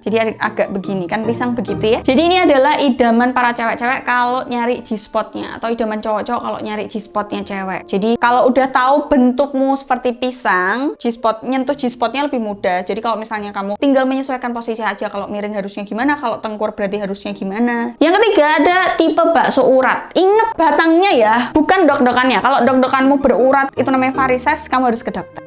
Jadi agak begini kan, pisang begitu ya. Jadi ini adalah idaman para cewek-cewek kalau nyari G-spotnya, atau idaman cowok-cowok kalau nyari G-spotnya cewek. Jadi kalau udah tahu bentukmu seperti pisang, nyentuh G-spotnya lebih mudah. Jadi kalau misalnya kamu tinggal menyesuaikan posisi aja, kalau miring harusnya gimana, kalau tengkur berarti harusnya gimana. Yang ketiga ada tipe bakso urat. Ingat batangnya ya, bukan dok-dokannya. Kalau dok-dokanmu berurat itu namanya varises, kamu harus ke dokter.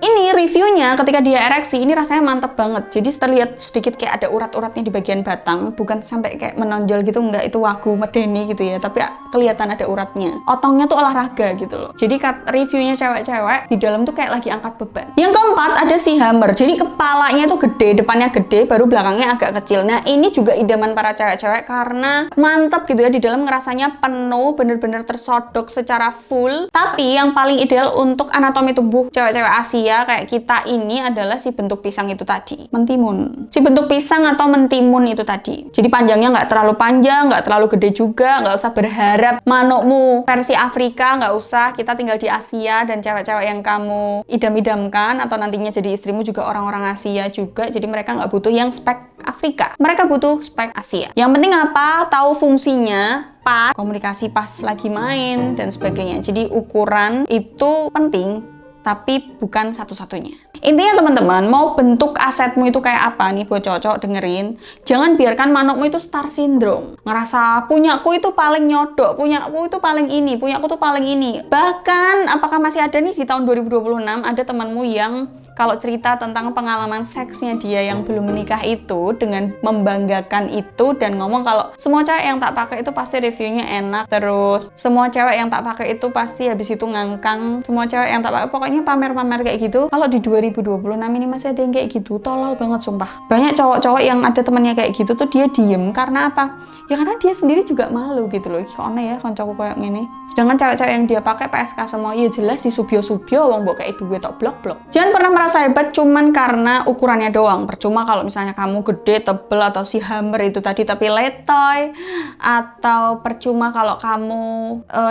Ini reviewnya ketika dia ereksi, ini rasanya mantep banget. Jadi terlihat sedikit kayak ada urat-uratnya di bagian batang, bukan sampai kayak menonjol gitu, enggak, itu wagu medeni gitu ya, tapi kelihatan ada uratnya. Otongnya tuh olahraga gitu loh. Jadi reviewnya cewek-cewek di dalam tuh kayak lagi angkat beban. Yang keempat ada si hammer. Jadi kepalanya tuh gede, depannya gede, baru belakangnya agak kecil. Nah ini juga idaman para cewek-cewek karena mantep gitu ya, di dalam ngerasanya penuh, bener-bener tersodok secara full. Tapi yang paling ideal untuk anatomi tubuh cewek-cewek Asia kayak kita ini adalah si bentuk pisang itu tadi, mentimun. Si bentuk pisang atau mentimun itu tadi. Jadi panjangnya nggak terlalu panjang, nggak terlalu gede juga, nggak usah berharap manukmu versi Afrika, nggak usah. Kita tinggal di Asia dan cewek-cewek yang kamu idam-idamkan atau nantinya jadi istrimu juga orang-orang Asia juga. Jadi mereka nggak butuh yang spek Afrika, mereka butuh spek Asia. Yang penting apa? Tahu fungsinya, pas komunikasi pas lagi main dan sebagainya. Jadi ukuran itu penting, tapi bukan satu-satunya. Intinya teman-teman, mau bentuk asetmu itu kayak apa nih buat cowok-cowok dengerin, jangan biarkan manukmu itu star syndrome. Ngerasa punyaku itu paling nyodok, punyaku itu paling ini, punyaku tuh paling ini. Bahkan, apakah masih ada nih di tahun 2026, ada temanmu yang kalau cerita tentang pengalaman seksnya dia yang belum menikah itu, dengan membanggakan itu, dan ngomong kalau semua cewek yang tak pakai itu pasti reviewnya enak, terus semua cewek yang tak pakai itu pasti habis itu ngangkang, semua cewek yang tak pakai, pokoknya pamer-pamer kayak gitu. Kalau di 2026 ini masih ada yang kayak gitu, tolol banget sumpah. Banyak cowok-cowok yang ada temennya kayak gitu tuh dia diem, karena apa? Ya karena dia sendiri juga malu gitu loh. Kok aneh ya koncoku kayak gini. Sedangkan cewek-cewek yang dia pakai PSK semua, ya jelas di subyo-subyo wong mbok kayak duwe tok blok-blok. Jangan pernah merasa hebat cuman karena ukurannya doang. Percuma kalau misalnya kamu gede, tebel, atau si hammer itu tadi tapi letoy, atau percuma kalau kamu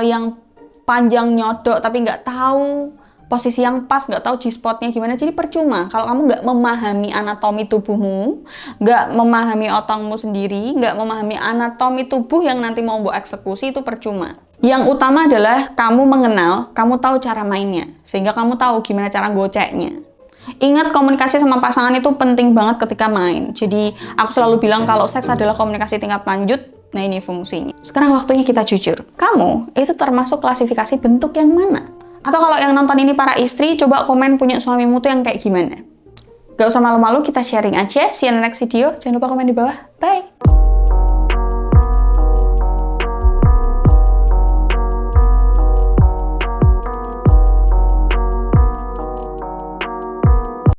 yang panjang nyodok tapi nggak tahu posisi yang pas, nggak tahu G-spotnya gimana. Jadi percuma kalau kamu nggak memahami anatomi tubuhmu, nggak memahami otongmu sendiri, nggak memahami anatomi tubuh yang nanti mau mbok eksekusi, itu percuma. Yang utama adalah kamu mengenal, kamu tahu cara mainnya, sehingga kamu tahu gimana cara goceknya. Ingat, komunikasi sama pasangan itu penting banget ketika main. Jadi aku selalu bilang kalau seks adalah komunikasi tingkat lanjut. Nah ini fungsinya. Sekarang waktunya kita jujur. Kamu itu termasuk klasifikasi bentuk yang mana? Atau kalau yang nonton ini para istri, coba komen punya suamimu tuh yang kayak gimana. Gak usah malu-malu, kita sharing aja. See you in the next video. Jangan lupa komen di bawah. Bye!